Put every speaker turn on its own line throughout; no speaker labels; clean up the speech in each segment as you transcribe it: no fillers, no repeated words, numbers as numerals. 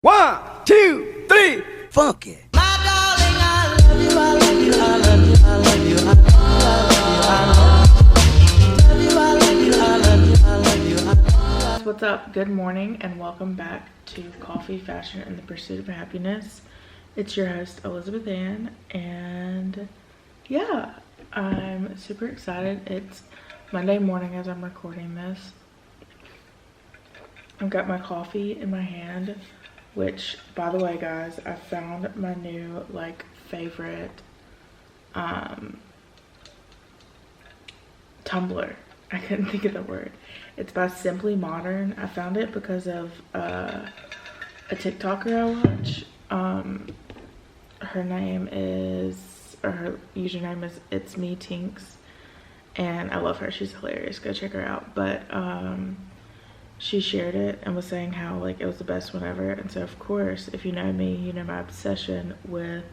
1, 2, 3, funk it.
My darling, I love you, I love you, I love you, I love you, I love you, I love you, I love you, I love you, I love you.
What's up? Good morning and welcome back to Coffee, Fashion, and the Pursuit of Happiness. It's your host, Elizabeth Ann, and yeah, I'm super excited. It's Monday morning as I'm recording this. I've got my coffee in my hand, which, by the way, guys, I found my new, favorite, Tumbler. I couldn't think of the word. It's by Simply Modern. I found it because of, a TikToker I watch. Her username is It's Me Tinks, and I love her. She's hilarious. Go check her out. But, she shared it and was saying how it was the best one ever, and so of course, if you know me, you know my obsession with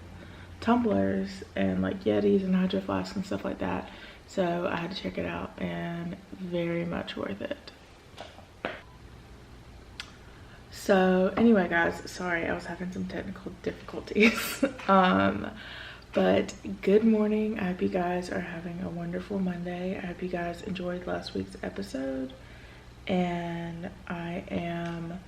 tumblers and Yetis and hydro flasks and stuff like that. So I had to check it out, and very much worth it. So anyway, guys, sorry, I was having some technical difficulties. But good morning. I hope you guys are having a wonderful Monday. I hope you guys enjoyed last week's episode, and I am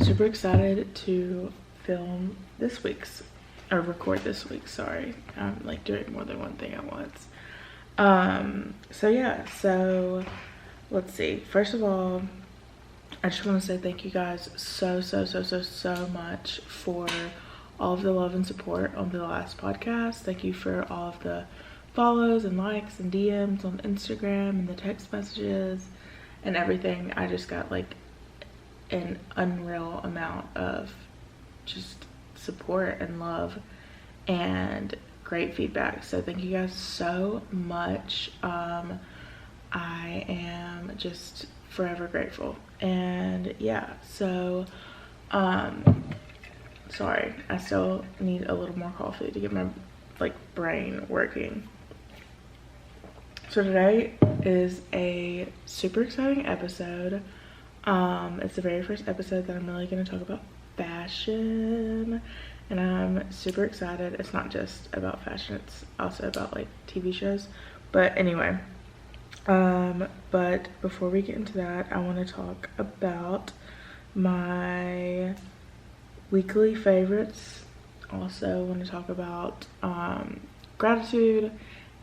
super excited to film this week's, or record this week, sorry. I'm doing more than one thing at once. So yeah, so let's see. First of all, I just want to say thank you guys so much for all of the love and support on the last podcast. Thank you for all of the follows and likes and DMs on Instagram and the text messages and everything. I just got an unreal amount of just support and love and great feedback. So thank you guys so much. I am just forever grateful. And yeah, so sorry, I still need a little more coffee to get my brain working. So today is a super exciting episode. It's the very first episode that I'm really going to talk about fashion, and I'm super excited. It's not just about fashion, it's also about TV shows. But anyway, but before we get into that, I want to talk about my weekly favorites. Also want to talk about gratitude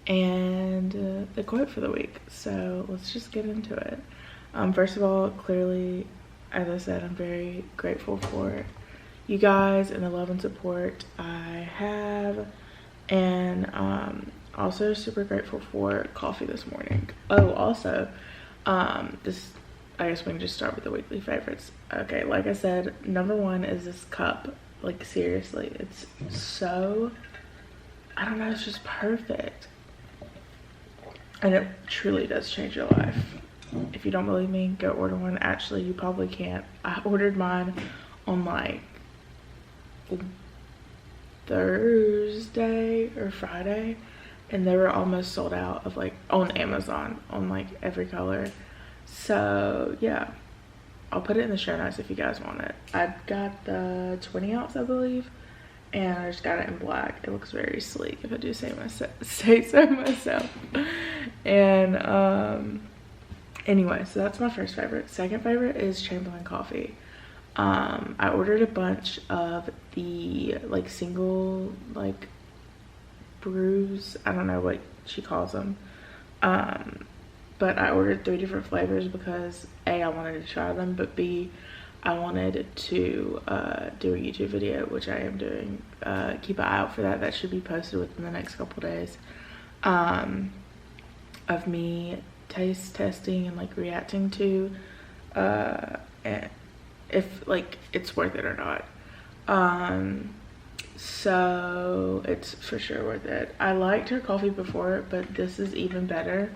and the quote for the week. So let's just get into it. First of all, clearly, as I said, I'm very grateful for you guys and the love and support I have, and also super grateful for coffee this morning. Oh, also, I guess we can just start with the weekly favorites. Okay, like I said, number one is this cup. Seriously, it's so, I don't know, it's just perfect. And it truly does change your life. If you don't believe me, go order one. Actually, you probably can't. I ordered mine on Thursday or Friday, and they were almost sold out of on Amazon on every color. So yeah, I'll put it in the show notes if you guys want it. I got the 20 ounce, I believe, and I just got it in black. It looks very sleek, if I do say so myself. And anyway, so that's my first favorite. Second favorite is Chamberlain Coffee. I ordered a bunch of the single brews. I don't know what she calls them. But I ordered 3 different flavors because A, I wanted to try them, but B, I wanted to do a YouTube video, which I am doing. Keep an eye out for that. That should be posted within the next couple days, of me taste testing and reacting to if it's worth it or not. So it's for sure worth it. I liked her coffee before, but this is even better.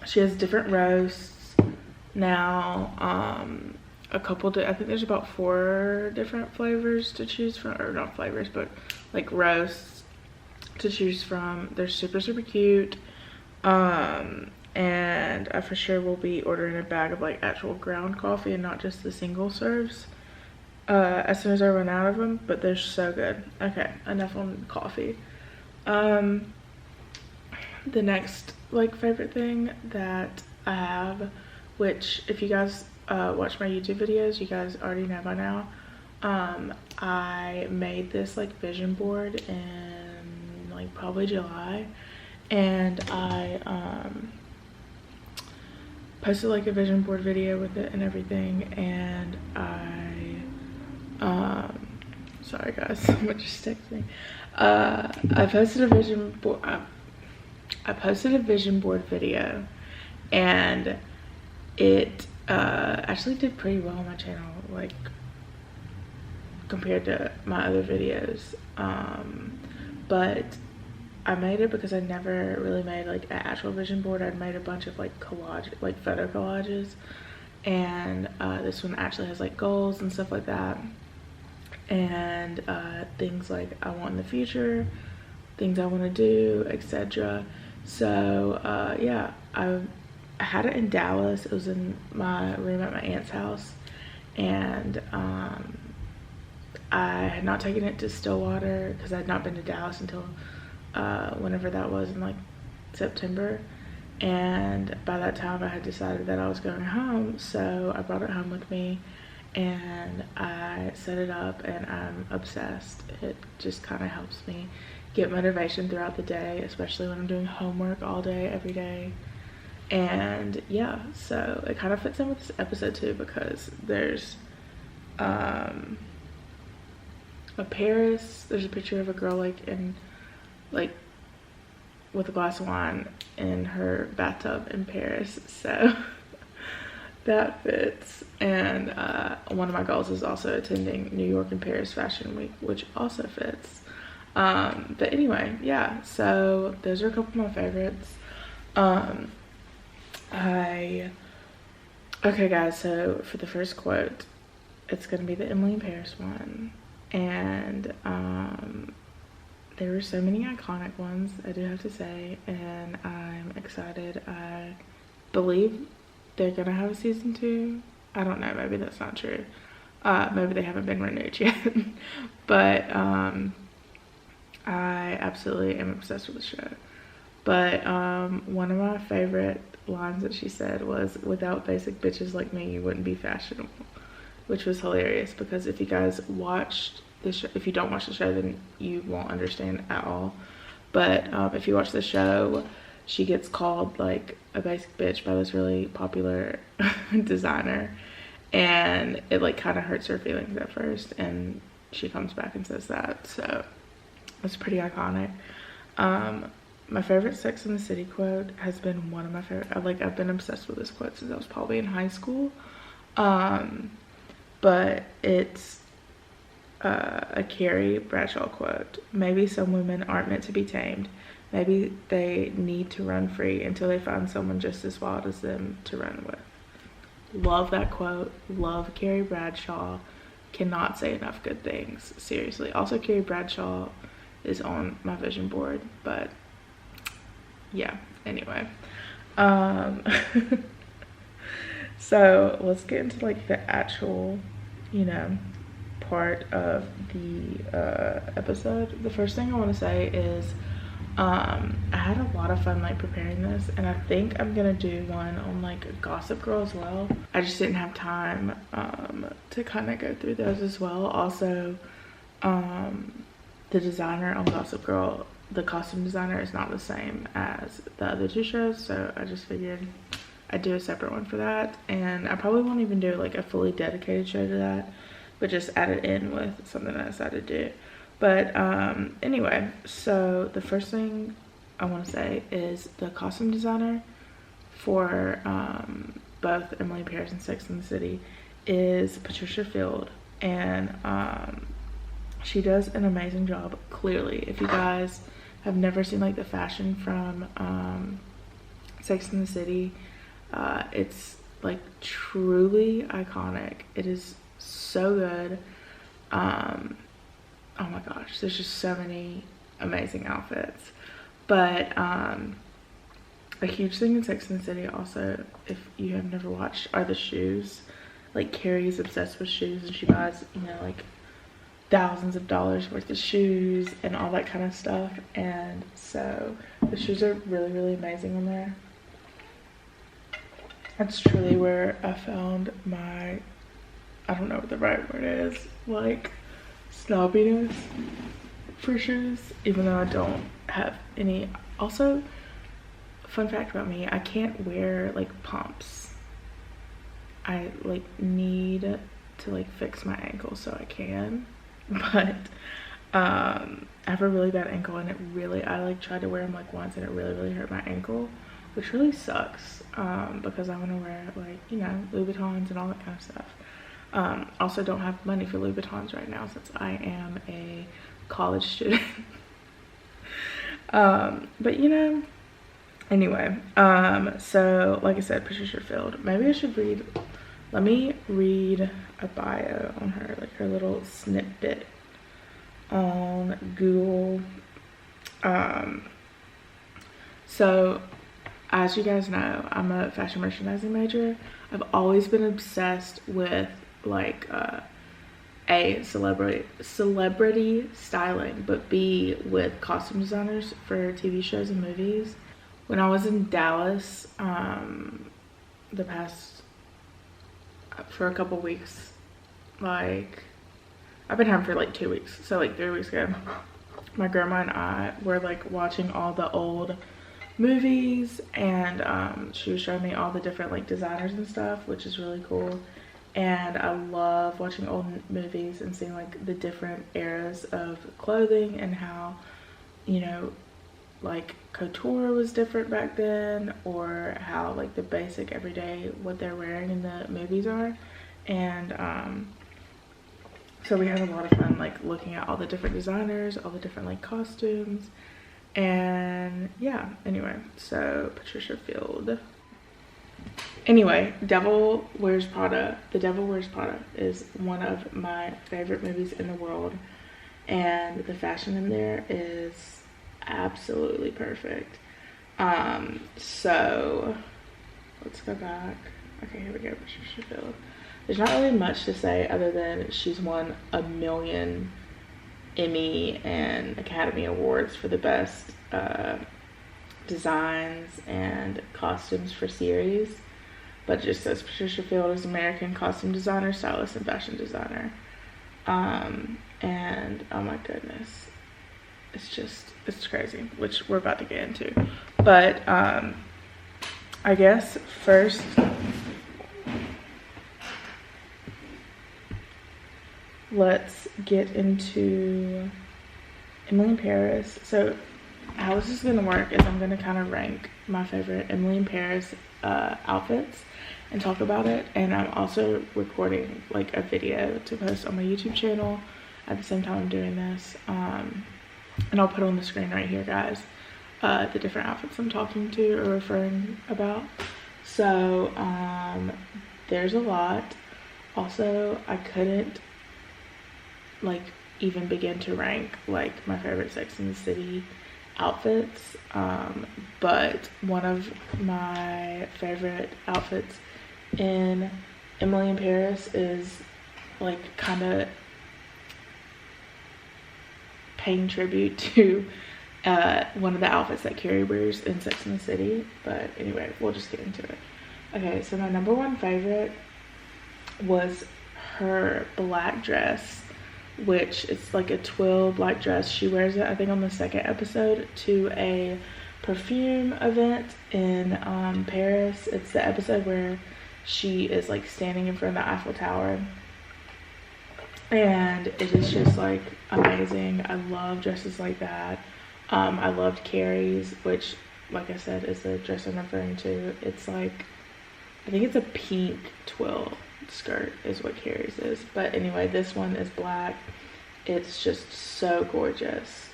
She has different roasts now. I think there's about 4 different flavors to choose from, or not flavors, but roasts to choose from. They're super cute. And I for sure will be ordering a bag of actual ground coffee and not just the single serves. as soon as I run out of them, but they're so good. Okay, enough on coffee. The next like favorite thing that I have, which if you guys watch my YouTube videos, you guys already know by now. I made this like vision board in like probably July, and I posted like a vision board video with it and everything, and sorry guys, someone just texted me. I posted a vision board. I posted a vision board video, and it actually did pretty well on my channel, like compared to my other videos. But I made it because I never really made like an actual vision board. I'd made a bunch of like photo collages, and this one actually has like goals and stuff like that, and things like I want in the future, things I want to do, etc. So yeah, I had it in Dallas. It was in my room at my aunt's house, and I had not taken it to Stillwater because I had not been to Dallas until whenever that was, in like September, and by that time I had decided that I was going home, so I brought it home with me and I set it up, and I'm obsessed. It just kind of helps me get motivation throughout the day, especially when I'm doing homework all day every day. And yeah, so it kind of fits in with this episode too, because there's a Paris, there's a picture of a girl like in like with a glass of wine in her bathtub in Paris, so that fits. And one of my goals is also attending New York and Paris Fashion Week, which also fits. But anyway, yeah, so those are a couple of my favorites. Okay guys, so for the first quote, it's gonna be the Emily in Paris one, and there were so many iconic ones, I do have to say, and I'm excited. I believe they're gonna have a season 2. I don't know, maybe that's not true. Maybe they haven't been renewed yet. But I absolutely am obsessed with the show. But one of my favorite lines that she said was, "Without basic bitches like me, you wouldn't be fashionable," which was hilarious, because if you guys watched the show, if you don't watch the show, then you won't understand at all. But if you watch the show, she gets called like a basic bitch by this really popular designer, and it like kind of hurts her feelings at first, and she comes back and says that, so it's pretty iconic. My favorite Sex and the City quote has been one of my favorite. I've been obsessed with this quote since I was probably in high school. But it's a Carrie Bradshaw quote. "Maybe some women aren't meant to be tamed. Maybe they need to run free until they find someone just as wild as them to run with." Love that quote. Love Carrie Bradshaw. Cannot say enough good things. Seriously. Also, Carrie Bradshaw is on my vision board, but yeah, anyway. So let's get into like the actual, you know, part of the episode. The first thing I want to say is I had a lot of fun like preparing this, and I think I'm gonna do one on like Gossip Girl as well. I just didn't have time to kind of go through those as well. Also, the designer on Gossip Girl, the costume designer, is not the same as the other two shows, so I just figured I'd do a separate one for that. And I probably won't even do like a fully dedicated show to that, but just add it in with something I decided to do. But anyway, so the first thing I want to say is the costume designer for both Emily in Paris and Sex and the City is Patricia Field, and she does an amazing job. Clearly, if you guys have never seen like the fashion from Sex and the City, it's like truly iconic. It is so good. Oh my gosh, there's just so many amazing outfits. But a huge thing in Sex and the City also, if you have never watched, are the shoes. like Carrie's obsessed with shoes, and she buys, you know, like thousands of dollars worth of shoes and all that kind of stuff. And so the shoes are really, really amazing on there. That's truly where I found my, I don't know what the right word is, like snobbiness for shoes, even though I don't have any. Also, fun fact about me, I can't wear like pumps. I like need to like fix my ankle so I can, but I have a really bad ankle, and it really, I like tried to wear them like once and it really hurt my ankle, which really sucks, because I want to wear like, you know, Louis Vuittons and all that kind of stuff. Also don't have money for Louis Vuittons right now since I am a college student. But you know, anyway, so like I said, Patricia Field. Maybe I should read, let me read a bio on her, like her little snippet on Google. So as you guys know, I'm a fashion merchandising major. I've always been obsessed with like A, celebrity styling, but B, with costume designers for TV shows and movies. When I was in Dallas, the past, for a couple weeks, like, I've been home for like 2 weeks, so like 3 weeks ago, my grandma and I were like watching all the old movies, and she was showing me all the different like designers and stuff, which is really cool. And I love watching old movies and seeing like the different eras of clothing and how, you know, like couture was different back then, or how like the basic everyday what they're wearing in the movies are. And so we had a lot of fun like looking at all the different designers, all the different like costumes, and yeah, anyway, so Patricia Field. Anyway, Devil Wears Prada. The Devil Wears Prada is one of my favorite movies in the world, and the fashion in there is absolutely perfect. So let's go back. Okay, here we go. Patricia Field. There's not really much to say other than she's won a million Emmy and Academy Awards for the best designs and costumes for series. But it just says Patricia Field is American costume designer, stylist, and fashion designer. And oh my goodness, it's crazy, which we're about to get into. But I guess first, let's get into Emily in Paris. So how this is gonna work is I'm gonna kind of rank my favorite Emily in Paris outfits and talk about it, and I'm also recording like a video to post on my YouTube channel at the same time I'm doing this, and I'll put on the screen right here, guys, the different outfits I'm talking to or referring about. So there's a lot. Also, I couldn't like even begin to rank like my favorite Sex and the City outfits, but one of my favorite outfits in Emily in Paris is like kind of paying tribute to one of the outfits that Carrie wears in Sex and the City. But anyway, we'll just get into it. Okay, so my number one favorite was her black dress, which it's like a twill black dress. She wears it, I think, on the second episode to a perfume event in Paris. It's the episode where she is like standing in front of the Eiffel Tower, and it is just like amazing. I love dresses like that. I loved Carrie's, which, like I said, is the dress I'm referring to. It's like, I think it's a pink twill skirt is what Carrie's is. But anyway, this one is black. It's just so gorgeous.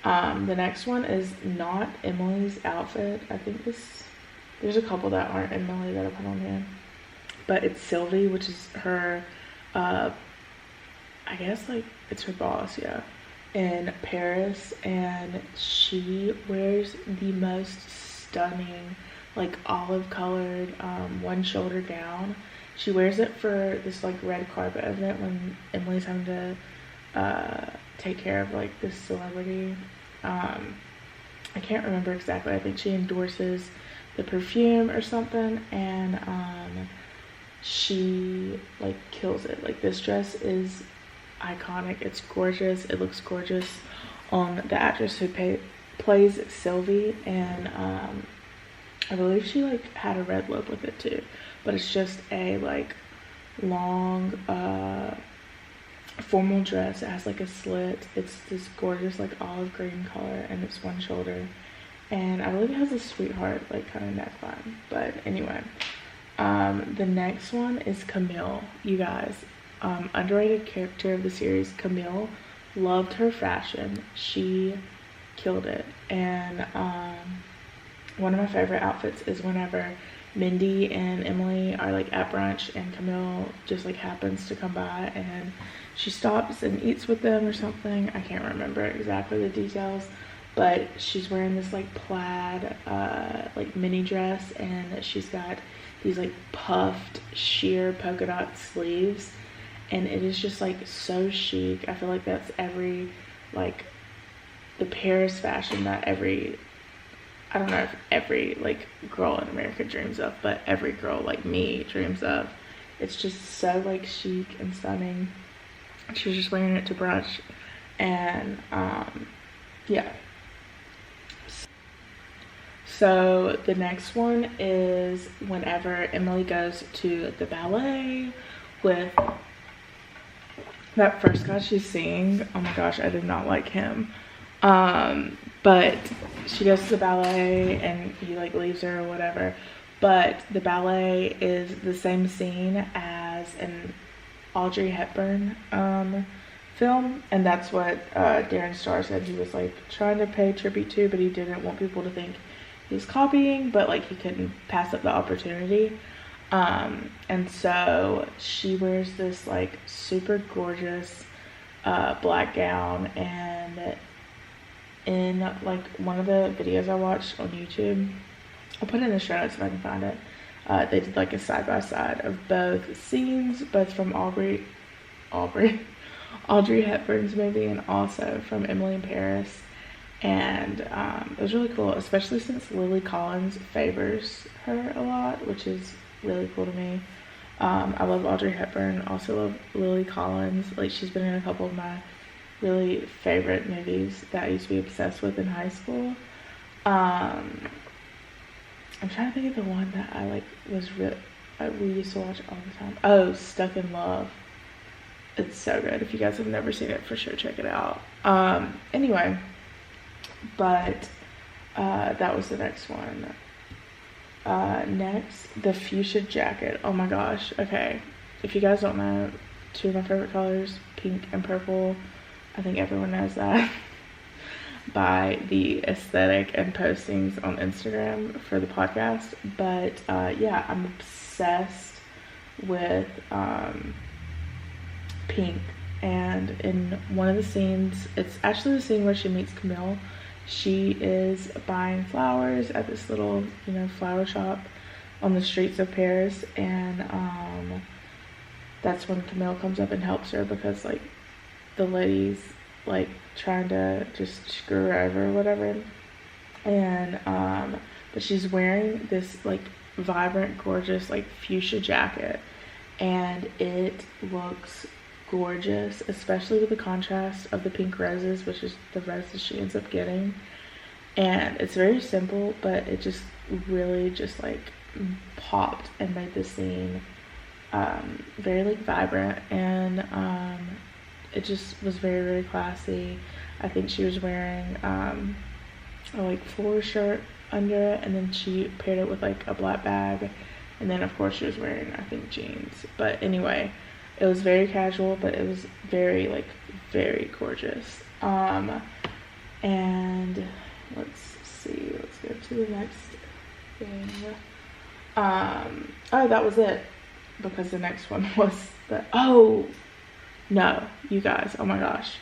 The next one is not Emily's outfit. I think there's a couple that aren't Emily that I put on here, but it's Sylvie, which is her, I guess like it's her boss, yeah, in Paris, and she wears the most stunning like olive colored one shoulder gown. She wears it for this like red carpet event when Emily's having to take care of like this celebrity. I can't remember exactly. I think she endorses the perfume or something, and she like kills it. Like, this dress is iconic. It's gorgeous. It looks gorgeous on the actress who plays Sylvie, and I believe she like had a red lip with it too. But it's just a like long formal dress. It has like a slit. It's this gorgeous like olive green color, and it's one shoulder, and I believe it has a sweetheart like kind of neckline. But anyway, the next one is Camille. You guys, underrated character of the series. Camille, loved her fashion. She killed it. And one of my favorite outfits is whenever Mindy and Emily are like at brunch and Camille just like happens to come by and she stops and eats with them or something. I can't remember exactly the details, but she's wearing this like plaid like mini dress, and she's got these like puffed sheer polka dot sleeves, and it is just like so chic. I feel like that's every like the Paris fashion that I don't know if every like girl in America dreams of, but every girl like me dreams of. It's just so like chic and stunning. She was just wearing it to brunch, and yeah. So the next one is whenever Emily goes to the ballet with that first guy she's seeing. Oh my gosh, I did not like him. But she goes to the ballet and he like leaves her or whatever. But the ballet is the same scene as an Audrey Hepburn film, and that's what Darren Star said he was like trying to pay tribute to, but he didn't want people to think he was copying, but like he couldn't pass up the opportunity. And so she wears this like super gorgeous black gown, and in like one of the videos I watched on YouTube, I'll put it in the show notes if I can find it, they did like a side-by-side of both scenes, both from Audrey Hepburn's movie and also from Emily in Paris. And it was really cool, especially since Lily Collins favors her a lot, which is really cool to me. I love Audrey Hepburn, also love Lily Collins. Like, she's been in a couple of my really favorite movies that I used to be obsessed with in high school. I'm trying to think of the one that I like was we used to watch all the time. Oh, Stuck in Love. It's so good. If you guys have never seen it, for sure check it out. Anyway, but that was the next one. Next, the Fuchsia Jacket. Oh my gosh. Okay, if you guys don't know, two of my favorite colors, pink and purple. I think everyone knows that by the aesthetic and postings on Instagram for the podcast. But yeah, I'm obsessed with pink. And in one of the scenes, it's actually the scene where she meets Camille. She is buying flowers at this little, flower shop on the streets of Paris, and that's when Camille comes up and helps her because like the lady's like trying to just screw her over or whatever. And but she's wearing this like vibrant, gorgeous like fuchsia jacket, and it looks gorgeous, especially with the contrast of the pink roses, which is the roses she ends up getting. And it's very simple, but it just really just like popped and made the scene very like vibrant, and it just was very, very classy. I think she was wearing a like floor shirt under it, and then she paired it with like a black bag, and then of course she was wearing, I think, jeans. But anyway, it was very casual, but it was very like very gorgeous. And let's see, let's go to the next thing. Oh, that was it, because the next one was no, you guys, oh my gosh,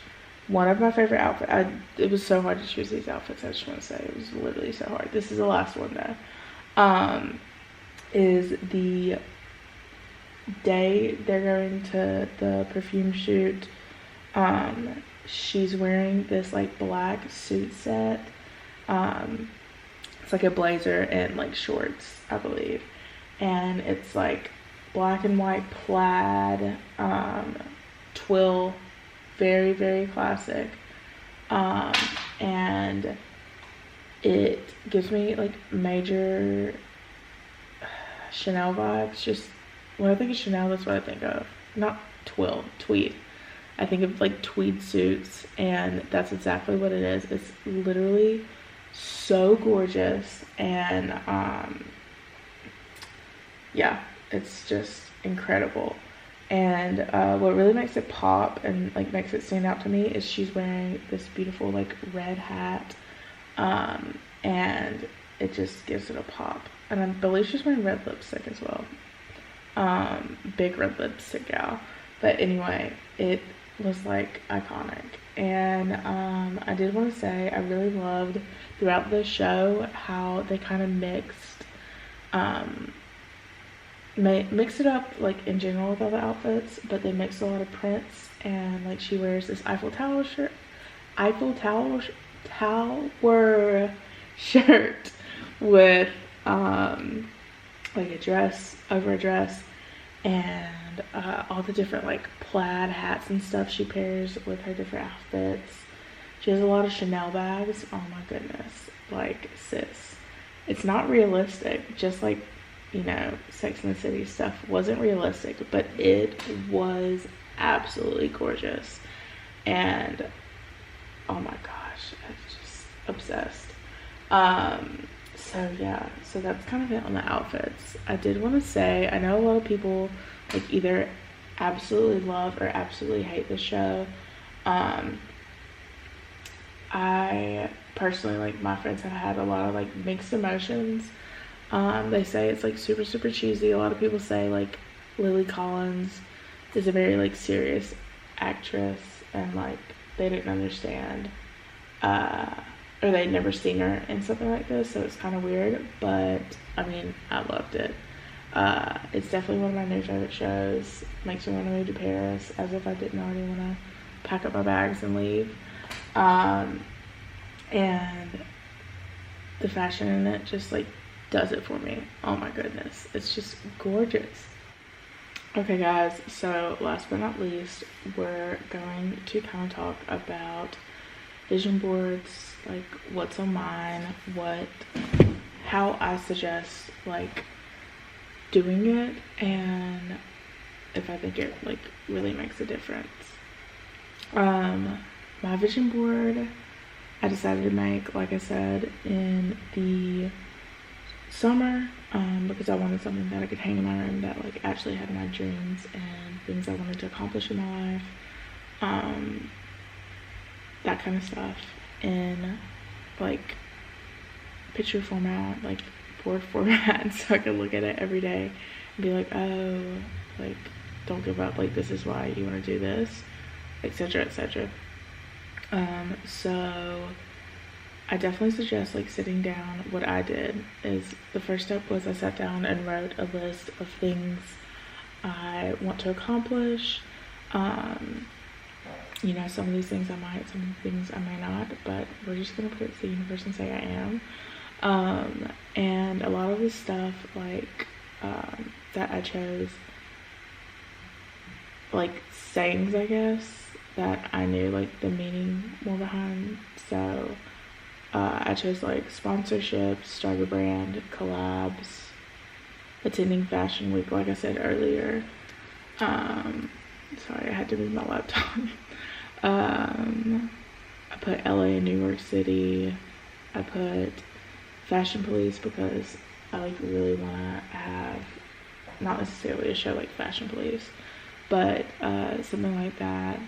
one of my favorite outfits. It was so hard to choose these outfits. I just want to say it was literally so hard. This is the last one though. Is the day they're going to the perfume shoot, she's wearing this like black suit set. It's like a blazer and like shorts, I believe, and it's like black and white plaid, twill, very, very classic. And it gives me like major Chanel vibes. Just when I think of Chanel, that's what I think of. Not twill, tweed. I think of like tweed suits, and that's exactly what it is. It's literally so gorgeous, and yeah, it's just incredible. And what really makes it pop and like makes it stand out to me is she's wearing this beautiful like red hat, and it just gives it a pop. And I believe she's wearing red lipstick as well. Big red lipstick gal. But anyway, it was like iconic. And I did want to say I really loved throughout the show how they kind of mixed it up like in general with all the outfits, but they mixed a lot of prints. And like she wears this Eiffel Tower shirt with like a dress over a dress, and all the different like plaid hats and stuff she pairs with her different outfits. She has a lot of Chanel bags. Oh my goodness, like sis, it's not realistic, just like, you know, Sex and the City stuff wasn't realistic, but it was absolutely gorgeous. And oh my gosh, I was just obsessed. So yeah, so that's kind of it on the outfits. I did want to say, I know a lot of people like either absolutely love or absolutely hate the show. I personally, like, my friends have had a lot of like mixed emotions. They say it's like super, super cheesy. A lot of people say like Lily Collins is a very like serious actress, and like they didn't understand, or they'd never seen her in something like this, so it's kind of weird. But I mean, I loved it. It's definitely one of my new favorite shows. Makes me want to move to Paris, as if I didn't already want to pack up my bags and leave. And the fashion in it just like does it for me. Oh my goodness, it's just gorgeous. Okay guys, so last but not least, we're going to kind of talk about vision boards, like what's on mine, how I suggest like doing it, and if I think it like really makes a difference. My vision board I decided to make, like I said, in the summer, because I wanted something that I could hang in my room that like actually had my dreams and things I wanted to accomplish in my life, that kind of stuff, in like picture format, like board format, so I could look at it every day and be like, oh, like don't give up, like this is why you want to do this, etc., etc. So I definitely suggest like sitting down. What I did is, the first step was I sat down and wrote a list of things I want to accomplish. You know, some of these things I might, some of the things I may not, but we're just gonna put it to the universe and say I am. And a lot of the stuff like that I chose, like sayings, I guess, that I knew like the meaning more behind. So I chose like sponsorships, start a brand, collabs, attending fashion week, like I said earlier. Sorry, I had to move my laptop. I put LA and New York City. I put fashion police because I like really want to have, not necessarily a show like fashion police, but something like that.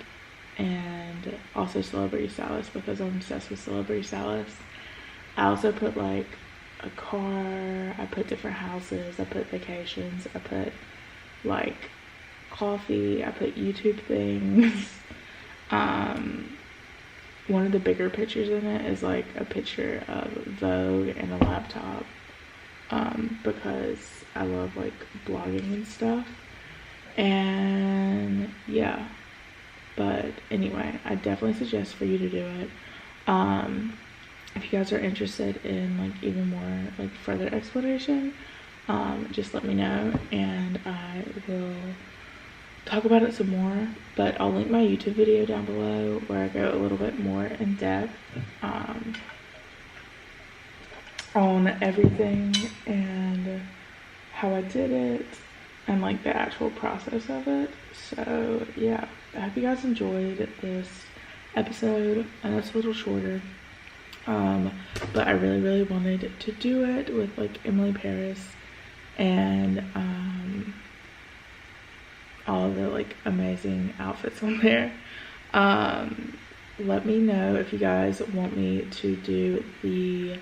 And also celebrity stylist, because I'm obsessed with celebrity stylists. I also put like a car, I put different houses, I put vacations, I put like coffee, I put YouTube things. One of the bigger pictures in it is like a picture of Vogue and a laptop, because I love like blogging and stuff. And yeah, but anyway, I definitely suggest for you to do it. If you guys are interested in like even more like further explanation, just let me know and I will talk about it some more. But I'll link my YouTube video down below where I go a little bit more in depth on everything and how I did it and like the actual process of it. So yeah, I hope you guys enjoyed this episode. I know it's a little shorter, but I really wanted to do it with like Emily Paris and all of the like amazing outfits on there. Let me know if you guys want me to do the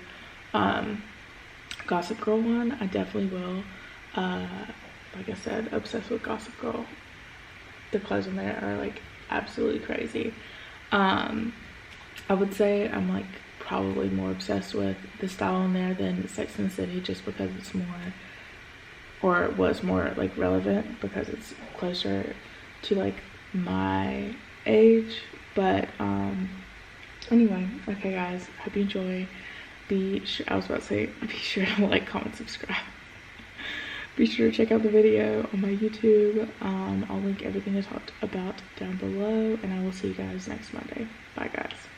Gossip Girl one. I definitely will. Like I said, obsessed with Gossip Girl. The clothes in there are like absolutely crazy. I would say I'm like probably more obsessed with the style in there than Sex and the City, just because it's more, or was more like relevant because it's closer to like my age. But anyway, okay guys, hope you enjoy. Be sure, I was about to say, be sure to like, comment, subscribe. Be sure to check out the video on my YouTube. I'll link everything I talked about down below, and I will see you guys next Monday. Bye guys.